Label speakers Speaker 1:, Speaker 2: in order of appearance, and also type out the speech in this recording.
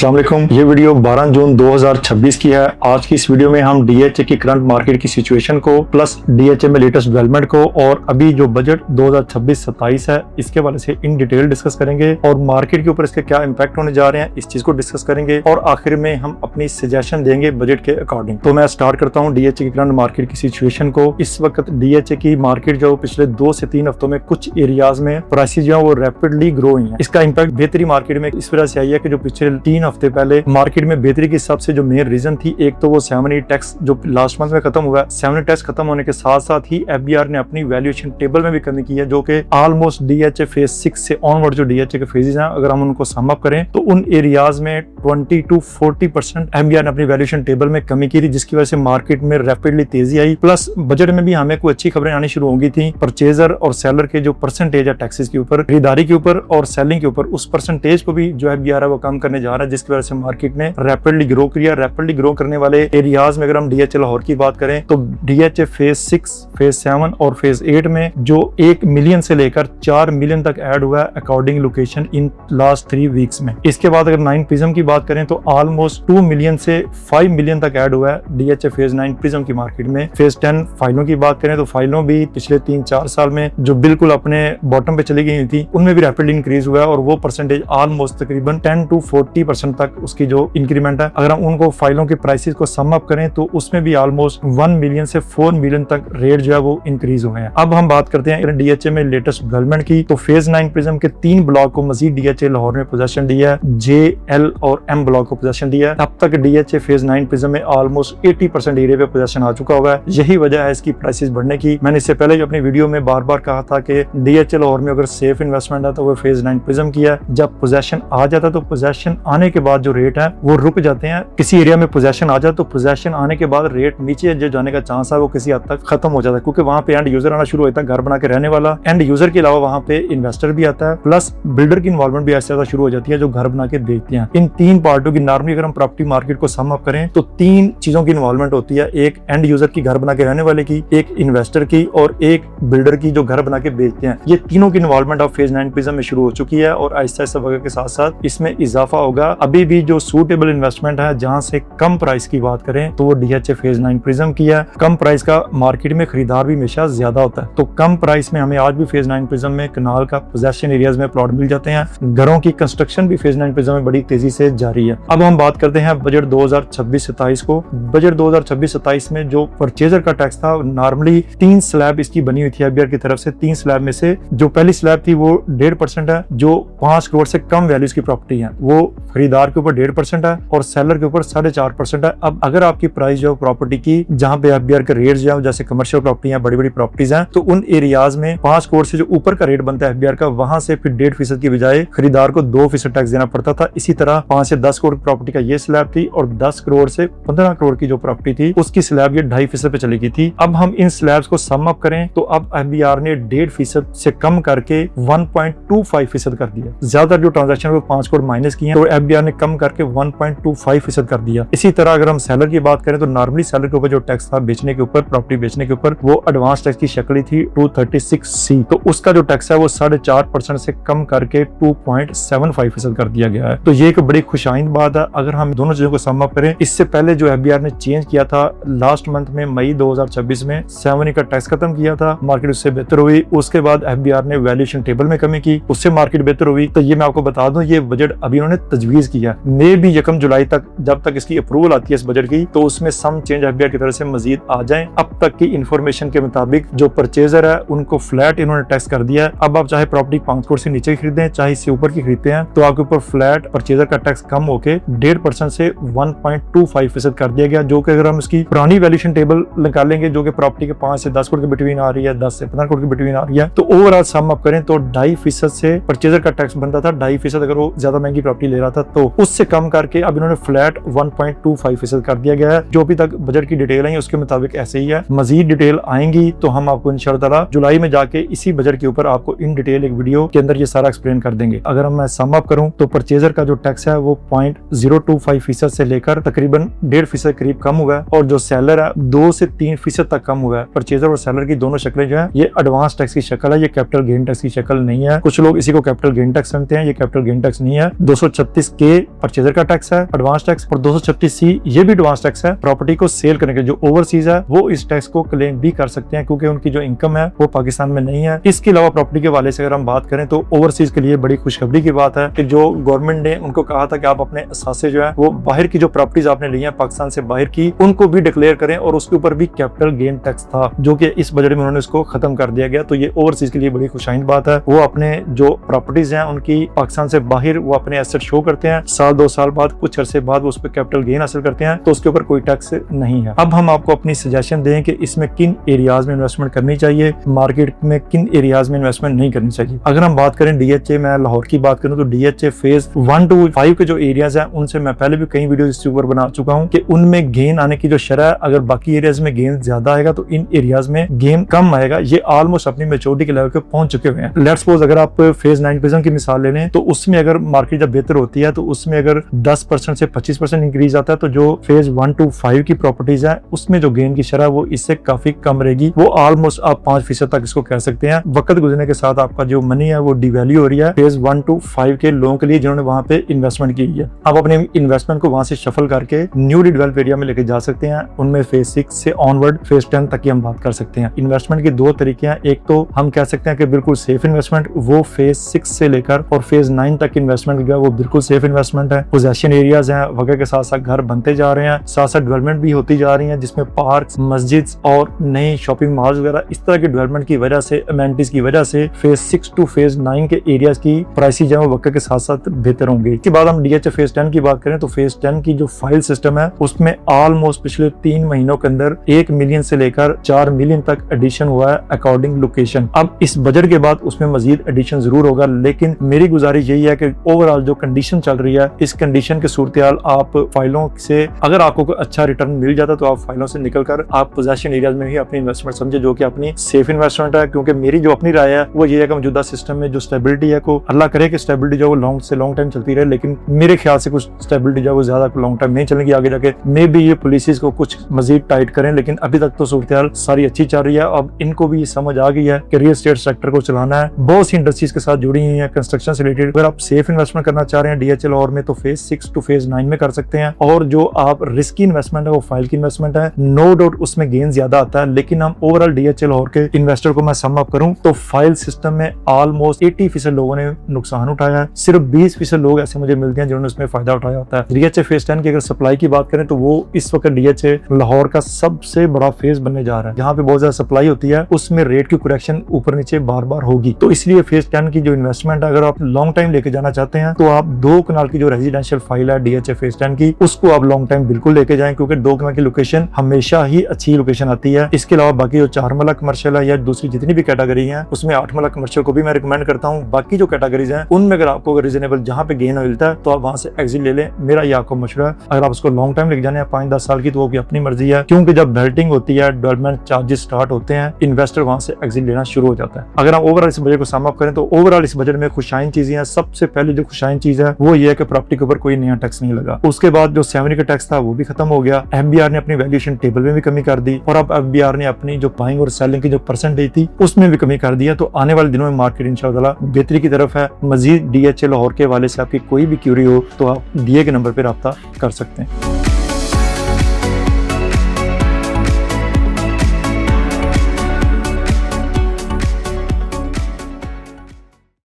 Speaker 1: अस्सलाम वालेकुम। ये वीडियो 12 जून 2026 की है। आज की इस वीडियो में हम डीएचए की करंट मार्केट की सिचुएशन को प्लस डीएचए में लेटेस्ट डेवलपमेंट को और अभी जो बजट 2026-27 है इसके वाले से इन डिटेल डिस्कस करेंगे और मार्केट के ऊपर इसके क्या इम्पैक्ट होने जा रहे हैं इस चीज को डिस्कस करेंगे और आखिर में हम अपनी सजेशन देंगे बजट के अकॉर्डिंग। तो मैं स्टार्ट करता हूँ डीएचए की करंट मार्केट की सिचुएशन को। इस वक्त डीएचए की मार्केट जो पिछले 2 से 3 हफ्तों में कुछ एरियाज में प्राइसेस जो है वो रैपिडली ग्रो हुई है। इसका इम्पैक्ट बेहतरी मार्केट में इस वजह से आई है कि जो पिछले 3 हफ्ते पहले मार्केट में बेहतरी की सबसे जो मेन रीजन थी, एक तो वो 7E टैक्स जो लास्ट मंथ में खत्म हुआ। 7E टैक्स खत्म होने के साथ साथ ही एफबीआर ने अपनी वैल्यूएशन टेबल में भी कमी की है, जो कि ऑलमोस्ट डीएचए फेज 6 से ऑनवर्ड जो डीएचए के फेजेस हैं अगर हम उनको सम अप करें तो उन एरियाज में 20 to 40% एफबीआर ने अपनी वैल्यूएशन टेबल में कमी की थी, जिसकी वजह से मार्केट में रैपिडली तेजी आई। प्लस बजट में भी हमें कोई अच्छी खबरें आनी शुरू होंगी थी। परचेजर और सेलर के जो परसेंटेज है टैक्सेस के ऊपर, खरीदारी के ऊपर और सेलिंग के ऊपर, उस परसेंटेज को भी जो एफबीआर है वो कम करने जा रहा है, जिसकी वजह से मार्केट ने रैपिडली ग्रो किया। रैपिडली ग्रो करने वाले एरियाज में अगर हम डीएचए लाहौर की बात करें तो डीएचए फेज 6, फेज 7 और फेज 8 में जो 1 मिलियन से लेकर 4 मिलियन तक ऐड हुआ है according location in last 3 weeks में। इसके बाद अगर 9 प्रिज्म की बात करें तो ऑलमोस्ट 2 मिलियन से 5 मिलियन तक ऐड हुआ है डीएचए फेज 9 प्रिज्म की मार्केट में। फेज 10 फाइलों की बात करें तो फाइलों भी पिछले 3-4 साल में जो बिल्कुल अपने बॉटम पे चली गई थी उनमें भी रैपिडली इंक्रीज हुआ है और वो परसेंटेज ऑलमोस्ट तकरीबन 10 to 40% तक उसकी जो इंक्रीमेंट है। अगर हम उनको फाइलों के प्राइसेस को सम अप करें तो उसमें भी ऑलमोस्ट 1 मिलियन से 4 मिलियन तक रेट जो है वो इंक्रीज हुए हैं। अब हम बात करते हैं डीएचए में लेटेस्ट डेवलपमेंट की। तो फेज 9 प्रिज्म के 3 ब्लॉक को मजीद डीएचए लाहौर में पोजेशन दिया है, जे, एल और एम ब्लॉक को पोजेशन दिया है। अब तक डीएचए फेज 9 प्रिज्म में ऑलमोस्ट 80% एरिया पे पोजेशन आ चुका हुआ है। यही वजह है इसकी प्राइसेस बढ़ने की। मैंने इससे पहले जो अपनी वीडियो में बार बार कहा था कि डीएचए लाहौर में अगर सेफ इन्वेस्टमेंट है तो वो फेज 9 प्रिज्म की है। जब पोजेशन आ जाता है तो पोजेशन आने के बाद जो रेट है वो रुक जाते हैं। किसी एरिया में पोजेशन आ जाए तो पोजेशन आने के बाद रेट नीचे जो जाने का चांस है वो किसी हद तक खत्म हो जाता है, क्योंकि वहां पे एंड यूजर आना शुरू होता है, घर बना के रहने वाला। एंड यूजर के अलावा वहां पे इन्वेस्टर भी आता है, प्लस बिल्डर की इन्वॉल्वमेंट भी ऐसे ज्यादा शुरू हो जाती है जो घर बना के देखते हैं। इन 3 पार्टों की नॉर्मली अगर हम प्रॉपर्टी मार्केट को सम अप करें तो 3 चीजों की इन्वॉल्वमेंट होती है। एक एंड यूजर की घर बना के रहने वाले की, एक इन्वेस्टर की और एक बिल्डर की जो घर बना के बेचते हैं। ये तीनों की इन्वॉल्वमेंट अब फेज 9 प्रिज्म में शुरू हो चुकी है और आहिस्ता आहिस्ता वक्त के साथ साथ इसमें इजाफा होगा। अभी भी जो सूटेबल इन्वेस्टमेंट है जहां से कम प्राइस की बात करें तो वो डीएचए फेज 9 प्रिज्म की है। कम प्राइस का मार्केट में खरीदार भी हमेशा ज्यादा होता है, तो कम प्राइस में हमें आज भी फेज 9 प्रिज्म में कनाल का पोजेशन एरियाज में प्लॉट मिल जाते हैं। घरों की कंस्ट्रक्शन भी फेज 9 प्रिज्म में बड़ी तेजी से जारी है। अब हम बात करते हैं बजट 2026-27 को। बजट 2026-27 में जो परचेजर का टैक्स था, नॉर्मली 3 स्लैब इसकी बनी हुई थी एफबीआर की तरफ से। 3 स्लैब में से जो पहली स्लैब थी वो 1.5% है। जो 5 करोड़ से कम वैल्यूज की प्रॉपर्टी है वो खरीदार के ऊपर 1.5% है और सेलर के ऊपर 4.5% है। अब अगर आपकी प्राइस जो प्रॉपर्टी की जहां पे एफबीआर के रेट जो है जैसे कमर्शियल प्रॉपर्टी है, बड़ी बड़ी प्रॉपर्टीज हैं, तो उन एरियाज में 5 करोड़ से जो ऊपर का रेट बनता है एफबीआर का, वहां से फिर 1.5% की बजाय खरीदार को 2% टैक्स देना पड़ता था। इसी तरह 5 से 10 करोड़ प्रॉपर्टी का ये स्लैब थी और 10 करोड़ से 15 करोड़ की जो प्रॉपर्टी थी उसकी स्लैब ये 2.5% पे चली गई थी। अब हम इन स्लैब्स को सम अप करें तो अब एफबीआर ने 1.5% से कम करके 1.25% कर दिया। ज्यादा जो ट्रांजेक्शन वो 5 करोड़ माइनस की है तो एफबीआर ने कम करके 1.25% कर दिया। इसी तरह अगर हम सेलर की बात करें तो नॉर्मली सेलर के ऊपर जो टैक्स था बेचने के ऊपर, प्रॉपर्टी बेचने के ऊपर, वो एडवांस टैक्स की शक्ल ही थी 236C। तो उसका जो टैक्स है वो 4.5% से कम करके 2.75% कर दिया गया है। तो ये एक बड़ी खुशाइंद बात है अगर हम दोनों चीजों को सम अप करें। इससे पहले जो एफबीआर ने चेंज किया था लास्ट मंथ में मई 2026 में 7E का टैक्स खत्म किया था, मार्केट उससे बेहतर हुई। उसके बाद एफबीआर ने वैल्यूएशन टेबल में कमी की, उससे मार्केट बेहतर हुई। तो ये मैं आपको बता दूं ये बजट अभी उन्होंने तजवीज किया, मे भी 1 जुलाई तक जब तक इसकी अप्रूवल आती है इस बजट की तो उसमें सम चेंज एफबीआर की तरफ से मजीद आ जाए। अब तक की इंफॉर्मेशन के मुताबिक जो परचेजर है उनको फ्लैट इन्होंने टैक्स कर दिया है। अब आप चाहे प्रॉपर्टी 5 करोड़ से नीचे खरीदें चाहे इससे ऊपर की खरीदते हैं तो आपके ऊपर फ्लैट परचेजर का टैक्स कम होके 1.5% से 1.25% कर दिया गया। जो कि अगर हम इसकी पुरानी वैल्यूएशन टेबल निकालेंगे जो कि प्रॉपर्टी के 5 से 10 करोड़ के बिटवीन आ रही है, 10 से 15 करोड़ के बिटवीन आ रही है, तो ओवरऑल सम अप करें तो 2.5% से परचेजर का टैक्स बनता था। 2.5% अगर वो ज्यादा महंगी प्रॉपर्टी ले रहा था तो उससे कम करके अब इन्होंने फ्लैट 1.25% कर दिया गया है। जो अभी तक बजट की डिटेल है उसके मुताबिक ऐसे ही है। मजीद डिटेल आएंगी तो हम आपको इंशाअल्लाह जुलाई में जाके इसी बजट के ऊपर आपको इन डिटेल एक वीडियो के अंदर ये सारा एक्सप्लेन कर देंगे। अगर मैं सम अप करूं तो परचेजर का जो टैक्स है वो वो 0.025% से लेकर तकरीबन 1.5% करीब कम हुआ है, और जो सेलर है 2 से 3% तक कम हुआ है। परचेजर और सेलर की दोनों शक्लें जो है ये एडवांस टैक्स की शक्ल है, ये कैपिटल गेन टैक्स की शक्ल नहीं है। कुछ लोग इसी को कैपिटल गेन टैक्स समझते हैं, ये कैपिटल गेन टैक्स नहीं है। 236K परचेजर का टैक्स है, एडवांस टैक्स, और 236C ये भी एडवांस टैक्स है। प्रॉपर्टी को सेल करने के जो ओवरसीज है वो इस टैक्स को क्लेम भी कर सकते हैं, क्योंकि उनकी जो इनकम है वो पाकिस्तान में नहीं है। इसके अलावा प्रॉपर्टी के वाले से अगर हम बात करें तो ओवरसीज के लिए बड़ी खुशखबरी की बात है कि जो गवर्नमेंट ने उनको कहा था कि आप अपने असासे जो है वो बाहर की जो प्रॉपर्टीज आपने ली है पाकिस्तान से बाहर की, उनको भी डिक्लेयर करें, और उसके ऊपर भी कैपिटल गेन टैक्स था, जो कि इस बजट में उन्होंने इसको खत्म कर दिया गया। तो ये ओवरसीज के लिए बड़ी खुशाइन बात है। वो अपने जो प्रॉपर्टीज हैं उनकी पाकिस्तान से बाहर वो अपने एसेट शो करते हैं, साल 2 साल बाद, कुछ अरसे बाद वो उस पर कैपिटल गेन हासिल करते हैं, तो उसके ऊपर कोई टैक्स नहीं है। अब हम आपको अपनी सजेशन दें कि इसमें किन एरियाज में इन्वेस्टमेंट करनी चाहिए, मार्केट में किन एरियाज में इन्वेस्टमेंट नहीं करनी चाहिए। अगर हम बात करें DHA, मैं लाहौर की बात करूं तो DHA फेज 1 to 5 के जो एरियाज हैं उनसे मैं पहले भी कई वीडियो इसके ऊपर बना चुका हूं कि उनमें गेन आने की जो शरह है, अगर बाकी एरियाज में गेन ज्यादा आएगा तो इन एरियाज में गेन कम आएगा। ये ऑलमोस्ट अपनी मेच्योरिटी के लेवल पे पहुंच चुके हुए हैं। लेट्स सपोज अगर आप फेज 9 प्रिज्म की मिसाल ले लें तो उसमें अगर मार्केट जब बेहतर होती है तो उसमें अगर 10% से 25% इंक्रीज आता है, तो जो फेज 1 to 5 की प्रॉपर्टीज है उसमें जो गेन की शरह वो इससे काफी कम रहेगी। वो ऑलमोस्ट आप 5% तक इसको कह सकते हैं। वक्त गुजरने के साथ आपका जो मनी है वो डिवैल्यू हो रही है फेज 1 to 5 के लोगों के लिए जिन्होंने वहां पे इन्वेस्टमेंट की है। आप अपने इन्वेस्टमेंट को वहां से शफल करके न्यूली डेवलप एरिया में लेके जा सकते हैं। उनमें फेज 6 से ऑनवर्ड फेज 10 तक की हम बात कर सकते हैं। इन्वेस्टमेंट के 2 तरीके हैं। एक तो हम कह सकते हैं कि बिल्कुल सेफ इन्वेस्टमेंट, वो फेज 6 से लेकर और फेज 9 तक इन्वेस्टमेंट जो है वो बिल्कुल सेफ इन्वेस्टमेंट है। पोजेशन एरियाज हैं, वगैरह के साथ साथ घर बनते जा रहे हैं, साथ साथ डेवलपमेंट भी होती जा रही है, जिसमें पार्क, मस्जिद और नई शॉपिंग मॉल्स वगैरह इस तरह की डेवलपमेंट की वजह से, अमेनिटीज की वजह से फेज 6 to फेज 9 के एरियाज की प्राइसेज जो है वो वक्त के साथ साथ बेहतर होंगे। इसके बाद हम DHA फेज 10 की बात करें तो फेज 10 की जो फाइल सिस्टम है उसमें ऑलमोस्ट पिछले 3 महीनों के अंदर 1 मिलियन से लेकर 4 मिलियन तक एडिशन हुआ है अकॉर्डिंग लोकेशन। अब इस बजट के बाद उसमें मजीद एडिशन जरूर होगा, लेकिन मेरी गुजारिश यही है कि ओवरऑल जो कंडीशन चल रही है इस कंडीशन के सूरत-ए-हाल आप फाइलों से अगर आपको कोई अच्छा रिटर्न मिल जाता तो आप फाइलों से निकलकर आप पोजेशन एरियाज में ही अपनी इन्वेस्टमेंट समझे, जो कि अपनी सेफ इन्वेस्टमेंट है। क्योंकि मेरी जो अपनी राय है वो ये है कि मौजूदा सिस्टम में जो स्टेबिलिटी है को अल्लाह करे कि स्टेबिलिटी जो वो लॉन्ग टाइम चलती रहे, लेकिन मेरे ख्याल से कुछ स्टेबिलिटी जो वो ज्यादा लॉन्ग टाइम नहीं चलेगी। आगे जाके मे भी ये पॉलिसीज को कुछ मजीद टाइट करें, लेकिन अभी तक तो सूरत-ए-हाल सारी अच्छी चल रही है। अब इनको भी समझ आ गई है कि रियल एस्टेट सेक्टर को चलाना है, बहुत सी इंडस्ट्रीज के साथ जुड़ी हुई है कंस्ट्रक्शन से रिलेटेड। अगर आप सेफ इन्वेस्टमेंट करना चाह रहे हैं DHA लाहौर में तो फेज 6 to फेज 9 में कर सकते हैं। और जो आप रिस्की इन्वेस्टमेंट है वो फाइल की इन्वेस्टमेंट है, नो डाउट उसमें गेन ज्यादा आता है, लेकिन हम ओवरऑल DHA लाहौर के इन्वेस्टर को मैं सम अप करूं तो फाइल सिस्टम में ऑलमोस्ट 80% लोगों ने नुकसान उठाया है, सिर्फ 20% लोग ऐसे मुझे मिलते हैं जिन्होंने उसमें फायदा उठाया होता है। DHA फेज 10 की अगर सप्लाई की बात करें तो वो इस वक्त DHA लाहौर का सबसे बड़ा फेज बनने जा रहा है, जहाँ पे बहुत ज्यादा सप्लाई होती है, उसमें रेट की करेक्शन ऊपर नीचे बार बार होगी। तो इसलिए फेज 10 की जो इन्वेस्टमेंट है अगर आप लॉन्ग टाइम लेके जाना चाहते हैं तो आप 2 कनाल की जो रेजिडेंशियल फाइल है DHA फेज 10 की उसको आप लॉन्ग टाइम बिल्कुल लेके जाएं, क्योंकि 2 कनाल की लोकेशन हमेशा ही अच्छी लोकेशन आती है। इसके अलावा बाकी जो 4 मरला कमर्शियल है या दूसरी जितनी भी कैटेगरी है उसमें 8 मरला कमर्शियल को भी मैं रिकमेंड करता हूँ। बाकी जो कैटेगरीज हैं उनमें अगर आपको रीजनेबल जहाँ पे गेन मिलता है तो आप वहां से एग्जिट ले लें, मेरा ये आपको मशवरा है। अगर आप उसको लॉन्ग टाइम लेके जाने हैं 5-10 साल की तो वो भी अपनी मर्जी है, क्योंकि जब बेल्टिंग होती है, डेवलपमेंट चार्जेस स्टार्ट होते हैं, इन्वेस्टर वहां से एग्जिट लेना शुरू हो जाता है। अगर हम ओवरऑल इस बजट को सम अप करें तो ओवरऑल इस बजट में खुशाइन चीजें हैं। सबसे पहले जो खुशाइन चीज है वो ये है कि प्रॉपर्टी के ऊपर कोई नया टैक्स नहीं लगा। उसके बाद जो सेवनी का टैक्स था वो भी खत्म हो गया। FBR ने अपनी वैल्यूएशन टेबल में भी कमी कर दी, और अब FBR ने अपनी जो बाइंग और सेलिंग की जो परसेंटेज थी उसमें भी कमी कर दिया। तो आने वाले दिनों में मार्केट इंशाअल्लाह बेहतरी की तरफ है। मजीद DHA लाहौर के हवाले से आपकी कोई भी क्यूरी हो तो आप दिए गए नंबर पर राब्ता कर सकते हैं।